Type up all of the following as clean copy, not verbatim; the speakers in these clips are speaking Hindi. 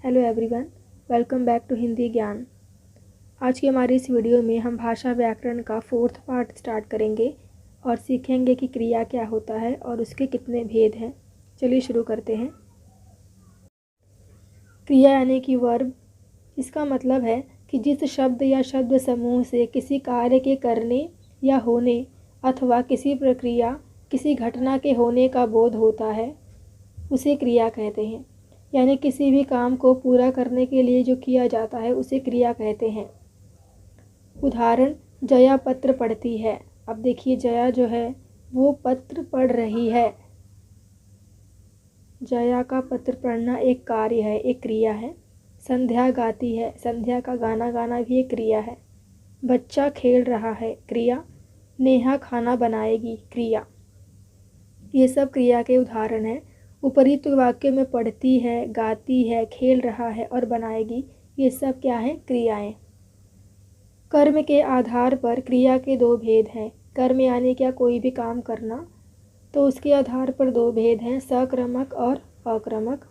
Hello everyone, welcome back to Hindi Gyan. आज की हमारी इस वीडियो में हम भाषा व्याकरण का 4th पार्ट स्टार्ट करेंगे और सीखेंगे कि क्रिया क्या होता है और उसके कितने भेद हैं। चलिए शुरू करते हैं। क्रिया यानी कि वर्ब। इसका मतलब है कि जिस शब्द या शब्द समूह से किसी कार्य के करने या होने अथवा किसी प्रक्रिया, किसी घटना के होने का बोध होता है, उसे क्रिया कहते हैं। यानी किसी भी काम को पूरा करने के लिए जो किया जाता है उसे क्रिया कहते हैं। उदाहरण, जया पत्र पढ़ती है। अब देखिए, जया जो है वो पत्र पढ़ रही है। जया का पत्र पढ़ना एक कार्य है, एक क्रिया है। संध्या गाती है। संध्या का गाना गाना भी एक क्रिया है। बच्चा खेल रहा है, क्रिया। नेहा खाना बनाएगी, क्रिया। ये सब क्रिया के उदाहरण हैं। उपरोक्त वाक्य में पढ़ती है, गाती है, खेल रहा है और बनाएगी, ये सब क्या है? क्रियाएं। कर्म के आधार पर क्रिया के दो भेद हैं। कर्म यानी क्या? कोई भी काम करना, तो उसके आधार पर दो भेद हैं, सक्रमक और अक्रमक।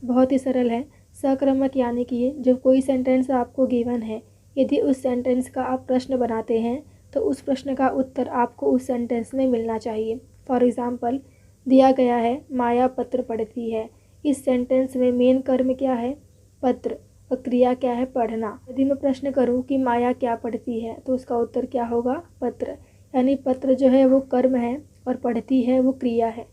बहुत ही सरल है। सक्रमक यानी कि जब कोई सेंटेंस आपको गिवन है, यदि उस सेंटेंस का आप प्रश्न बनाते हैं तो उस प्रश्न का उत्तर आपको उस सेंटेंस में मिलना चाहिए। फॉर एग्ज़ाम्पल, दिया गया है माया पत्र पढ़ती है। इस सेंटेंस में मेन कर्म क्या है? पत्र, और क्रिया क्या है? पढ़ना। यदि मैं प्रश्न करूं कि माया क्या पढ़ती है, तो उसका उत्तर क्या होगा? पत्र। यानी पत्र जो है वो कर्म है और पढ़ती है वो क्रिया है।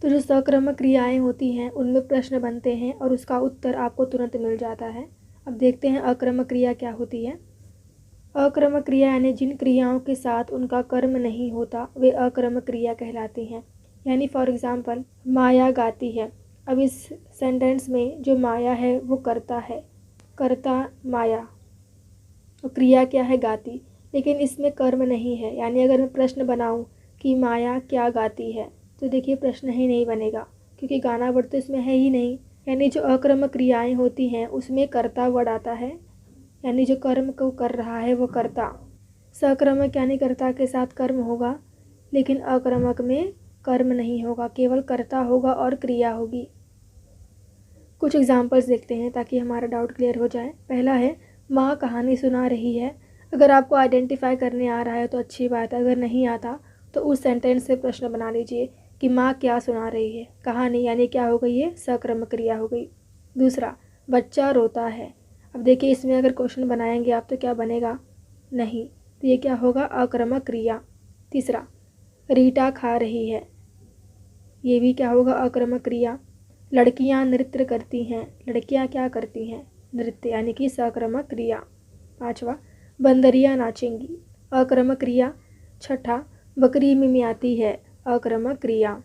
तो जो सक्रमक क्रियाएं होती हैं उनमें प्रश्न बनते हैं और उसका उत्तर आपको तुरंत मिल जाता है। अब देखते हैं अक्रमक क्रिया क्या होती है। अक्रमक क्रिया यानी जिन क्रियाओं के साथ उनका कर्म नहीं होता वे अक्रमक क्रिया कहलाती हैं। यानी फॉर एग्ज़ाम्पल, माया गाती है। अब इस सेंटेंस में जो माया है वो कर्ता है, कर्ता माया, और क्रिया क्या है? गाती। लेकिन इसमें कर्म नहीं है। यानी अगर मैं प्रश्न बनाऊं कि माया क्या गाती है, तो देखिए प्रश्न ही नहीं बनेगा, क्योंकि गाना वर्ड तो इसमें है ही नहीं। यानी जो अक्रमक क्रियाएं होती हैं उसमें कर्ता वर्ड आता है, यानी जो कर्म को कर रहा है वो कर्ता। सक्रमक यानी कर्ता के साथ कर्म होगा, लेकिन अक्रमक में कर्म नहीं होगा, केवल कर्ता होगा और क्रिया होगी। कुछ एग्जाम्पल्स देखते हैं ताकि हमारा डाउट क्लियर हो जाए। पहला है, माँ कहानी सुना रही है। अगर आपको आइडेंटिफाई करने आ रहा है तो अच्छी बात है, अगर नहीं आता तो उस सेंटेंस से प्रश्न बना लीजिए कि माँ क्या सुना रही है? कहानी, यानी क्या हो गई? ये सक्रमक क्रिया हो गई। दूसरा, बच्चा रोता है। अब देखिए इसमें अगर क्वेश्चन बनाएंगे आप तो क्या बनेगा? नहीं, तो ये क्या होगा? अक्रमक क्रिया। तीसरा, रीटा खा रही है। ये भी क्या होगा? अक्रमक क्रिया। लड़कियां नृत्य करती हैं। लड़कियां क्या करती हैं? नृत्य, यानी कि सक्रमक क्रिया। पांचवा, बंदरियां नाचेंगी, अक्रमक क्रिया। छठा, बकरी मिमियाती है, अक्रमक क्रिया।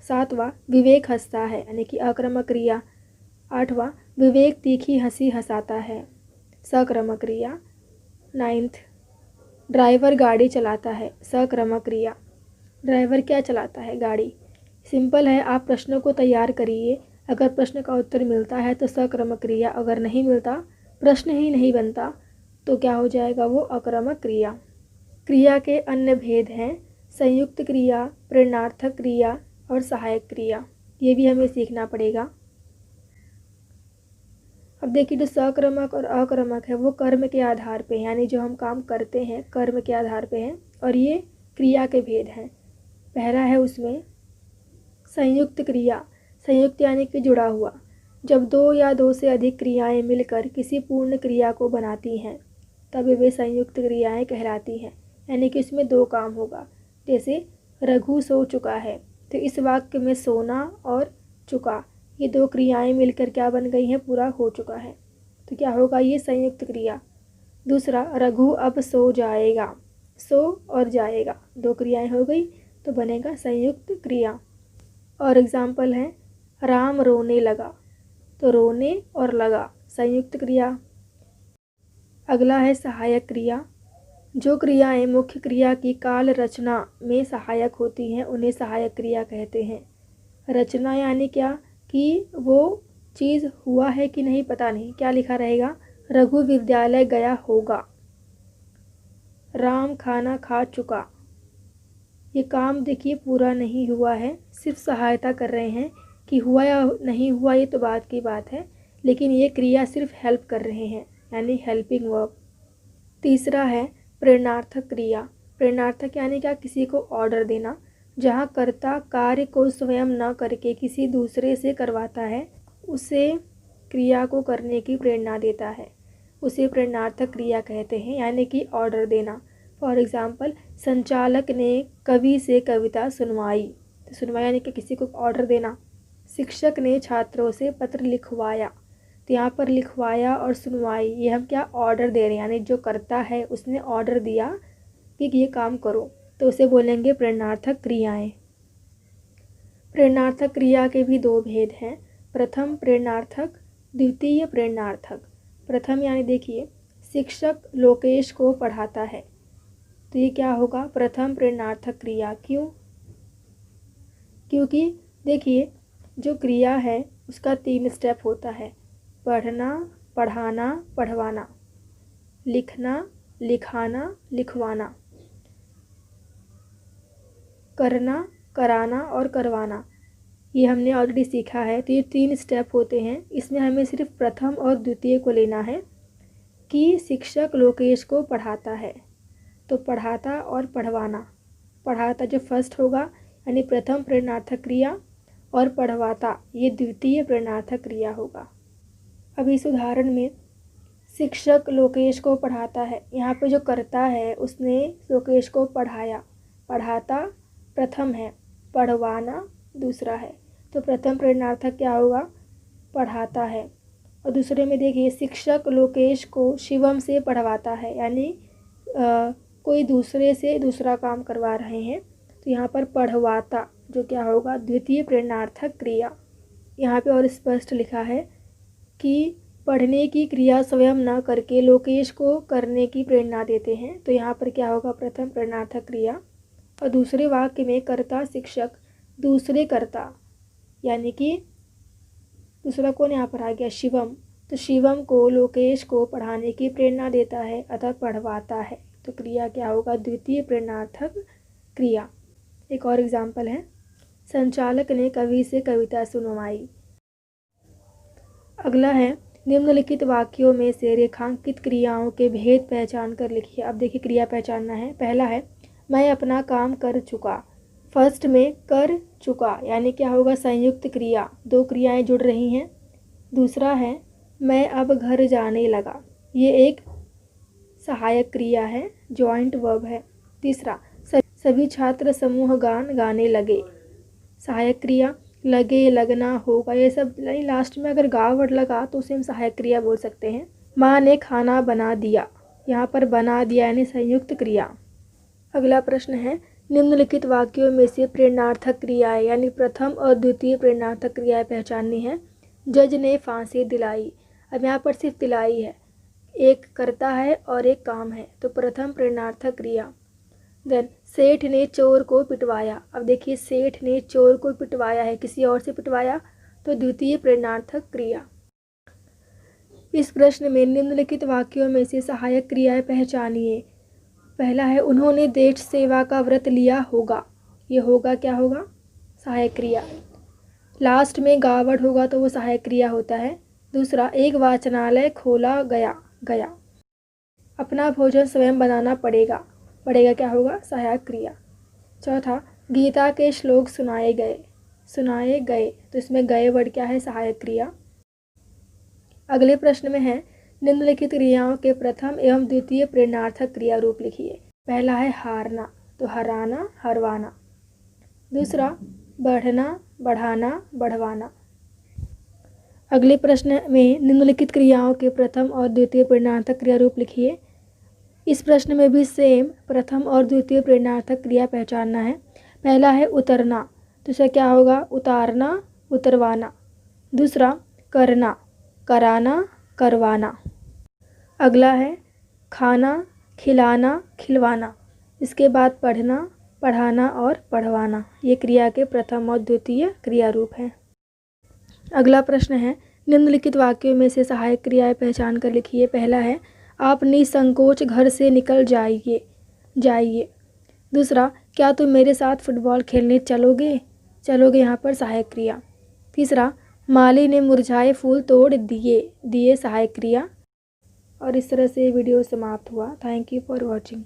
सातवां, विवेक हंसता है, यानी कि अक्रमक क्रिया। आठवां, विवेक तीखी हंसी हंसाता है, सक्रमक क्रिया। नाइन्थ, ड्राइवर गाड़ी चलाता है, सक्रमक क्रिया। ड्राइवर क्या चलाता है? गाड़ी। सिंपल है, आप प्रश्नों को तैयार करिए। अगर प्रश्न का उत्तर मिलता है तो सक्रमक क्रिया, अगर नहीं मिलता, प्रश्न ही नहीं बनता, तो क्या हो जाएगा? वो अक्रमक क्रिया। क्रिया के अन्य भेद हैं संयुक्त क्रिया, प्रेरणार्थक क्रिया और सहायक क्रिया। ये भी हमें सीखना पड़ेगा। अब देखिए, जो सक्रमक और अक्रमक है वो कर्म के आधार पे, यानी जो हम काम करते हैं कर्म के आधार पे हैं, और ये क्रिया के भेद हैं। पहला है उसमें संयुक्त क्रिया। संयुक्त यानी कि जुड़ा हुआ। जब दो या दो से अधिक क्रियाएं मिलकर किसी पूर्ण क्रिया को बनाती हैं तब वे संयुक्त क्रियाएं कहलाती हैं। यानी कि इसमें दो काम होगा। जैसे रघु सो चुका है, तो इस वाक्य में सोना और चुका, ये दो क्रियाएं मिलकर क्या बन गई हैं? पूरा हो चुका है, तो क्या होगा? ये संयुक्त क्रिया। दूसरा, रघु अब सो जाएगा। सो और जाएगा, दो क्रियाएं हो गई, तो बनेगा संयुक्त क्रिया। और एग्जाम्पल है, राम रोने लगा, तो रोने और लगा संयुक्त क्रिया। अगला है सहायक क्रिया। जो क्रियाएं मुख्य क्रिया की काल रचना में सहायक होती हैं उन्हें सहायक क्रिया कहते हैं। रचना यानी क्या? कि वो चीज़ हुआ है कि नहीं पता नहीं, क्या लिखा रहेगा? रघु विद्यालय गया होगा। राम खाना खा चुका, ये काम देखिए पूरा नहीं हुआ है, सिर्फ सहायता कर रहे हैं कि हुआ या नहीं हुआ ये तो बात की बात है, लेकिन ये क्रिया सिर्फ हेल्प कर रहे हैं, यानी हेल्पिंग वर्ब। तीसरा है प्रेरणार्थक क्रिया। प्रेरणार्थक यानी क्या, किसी को ऑर्डर देना। जहाँ कर्ता कार्य को स्वयं न करके किसी दूसरे से करवाता है, उसे क्रिया को करने की प्रेरणा देता है, उसे प्रेरणार्थक क्रिया कहते हैं, यानी कि ऑर्डर देना। फॉर एग्ज़ाम्पल, संचालक ने कवि से कविता सुनवाई, तो सुनवाई यानी कि किसी को ऑर्डर देना। शिक्षक ने छात्रों से पत्र लिखवाया, तो यहाँ पर लिखवाया और सुनवाई ये हम क्या ऑर्डर दे रहे हैं, यानी जो करता है उसने ऑर्डर दिया कि ये काम करो, तो उसे बोलेंगे प्रेरणार्थक क्रियाएं। प्रेरणार्थक क्रिया के भी दो भेद हैं, प्रथम प्रेरणार्थक, द्वितीय प्रेरणार्थक। प्रथम यानी देखिए, शिक्षक लोकेश को पढ़ाता है, तो ये क्या होगा, प्रथम प्रेरणार्थक क्रिया। क्यों? क्योंकि देखिए जो क्रिया है उसका 3 स्टेप होता है, पढ़ना, पढ़ाना, पढ़वाना, लिखना, लिखाना, लिखवाना, करना, कराना और करवाना। ये हमने ऑलरेडी सीखा है। तो ये 3 स्टेप होते हैं, इसमें हमें सिर्फ प्रथम और द्वितीय को लेना है कि शिक्षक लोकेश को पढ़ाता है, तो पढ़ाता और पढ़वाना। पढ़ाता जो फर्स्ट होगा यानी प्रथम प्रेरणार्थक क्रिया, और पढ़वाता ये द्वितीय प्रेरणार्थक क्रिया होगा। अब इस उदाहरण में शिक्षक लोकेश को पढ़ाता है, यहाँ पे जो करता है उसने लोकेश को पढ़ाया, पढ़ाता प्रथम है, पढ़वाना दूसरा है, तो प्रथम प्रेरणार्थक क्या होगा, पढ़ाता है। और दूसरे में देखिए, शिक्षक लोकेश को शिवम से पढ़वाता है, यानी कोई दूसरे से दूसरा काम करवा रहे हैं, तो यहाँ पर पढ़वाता जो क्या होगा, द्वितीय प्रेरणार्थक क्रिया। यहाँ पे और स्पष्ट लिखा है कि पढ़ने की क्रिया स्वयं न करके लोकेश को करने की प्रेरणा देते हैं, तो यहाँ पर क्या होगा, प्रथम प्रेरणार्थक क्रिया। और दूसरे वाक्य में कर्ता शिक्षक दूसरे कर्ता, यानी कि दूसरा कौन यहाँ पर आ गया, शिवम, तो शिवम को लोकेश को पढ़ाने की प्रेरणा देता है, अतः पढ़वाता है, तो क्रिया क्या होगा, द्वितीय प्रेरणार्थक क्रिया। एक और एग्जाम्पल है, संचालक ने कवि से कविता सुनवाई। अगला है, निम्नलिखित वाक्यों में से रेखांकित क्रियाओं के भेद पहचान कर लिखिए। अब देखिए क्रिया पहचानना है। पहला है, मैं अपना काम कर चुका। फर्स्ट में कर चुका यानी क्या होगा, संयुक्त क्रिया, दो क्रियाएं जुड़ रही हैं। दूसरा है, मैं अब घर जाने लगा, ये एक सहायक क्रिया है, जॉइंट वर्ब है। तीसरा, सभी छात्र समूह गान गाने लगे, सहायक क्रिया। लगे, लगना, होगा, ये सब लास्ट में अगर गा वर्ड लगा तो उसे हम सहायक क्रिया बोल सकते हैं। माँ ने खाना बना दिया, यहाँ पर बना दिया यानी संयुक्त क्रिया। अगला प्रश्न है, निम्नलिखित वाक्यों में से प्रेरणार्थक क्रियाएं यानी प्रथम और द्वितीय प्रेरणार्थक क्रियाएं पहचाननी है। जज ने फांसी दिलाई, अब यहाँ पर सिर्फ दिलाई है, एक करता है और एक काम है, तो प्रथम प्रेरणार्थक क्रिया। देन सेठ ने चोर को पिटवाया, अब देखिए सेठ ने चोर को पिटवाया है, किसी और से पिटवाया, तो द्वितीय प्रेरणार्थक क्रिया। इस प्रश्न में निम्नलिखित वाक्यों में से सहायक क्रियाएं पहचानिए। पहला है, उन्होंने देश सेवा का व्रत लिया होगा, ये होगा क्या होगा, सहायक क्रिया। लास्ट में गावड़ होगा तो वो सहायक क्रिया होता है। दूसरा, एक वाचनालय खोला गया, गया। अपना भोजन स्वयं बनाना पड़ेगा, पड़ेगा क्या होगा, सहायक क्रिया। चौथा, गीता के श्लोक सुनाए गए, सुनाए गए, तो इसमें गए वर्ड क्या है, सहायक क्रिया। अगले प्रश्न में है, निम्नलिखित क्रियाओं के प्रथम एवं द्वितीय प्रेरणार्थक क्रिया रूप लिखिए। पहला है हारना, तो हराना, हरवाना। दूसरा, बढ़ना, बढ़ाना, बढ़वाना। अगले प्रश्न में निम्नलिखित क्रियाओं के प्रथम और द्वितीय प्रेरणार्थक क्रिया रूप लिखिए। इस प्रश्न में भी सेम प्रथम और द्वितीय प्रेरणार्थक क्रिया पहचानना है। पहला है उतरना, तो इसका क्या होगा, उतारना, उतरवाना। दूसरा, करना, कराना, करवाना। अगला है खाना, खिलाना, खिलवाना। इसके बाद पढ़ना, पढ़ाना और पढ़वाना, ये क्रिया के प्रथम और द्वितीय क्रिया रूप हैं। अगला प्रश्न है, निम्नलिखित वाक्यों में से सहायक क्रियाएं पहचान कर लिखिए। पहला है, आप निसंकोच घर से निकल जाइए, जाइए। दूसरा, क्या तुम मेरे साथ फुटबॉल खेलने चलोगे, चलोगे यहाँ पर सहायक क्रिया। तीसरा, माली ने मुरझाए फूल तोड़ दिए। दिए सहायक क्रिया। और इस तरह से वीडियो समाप्त हुआ। Thank you for watching.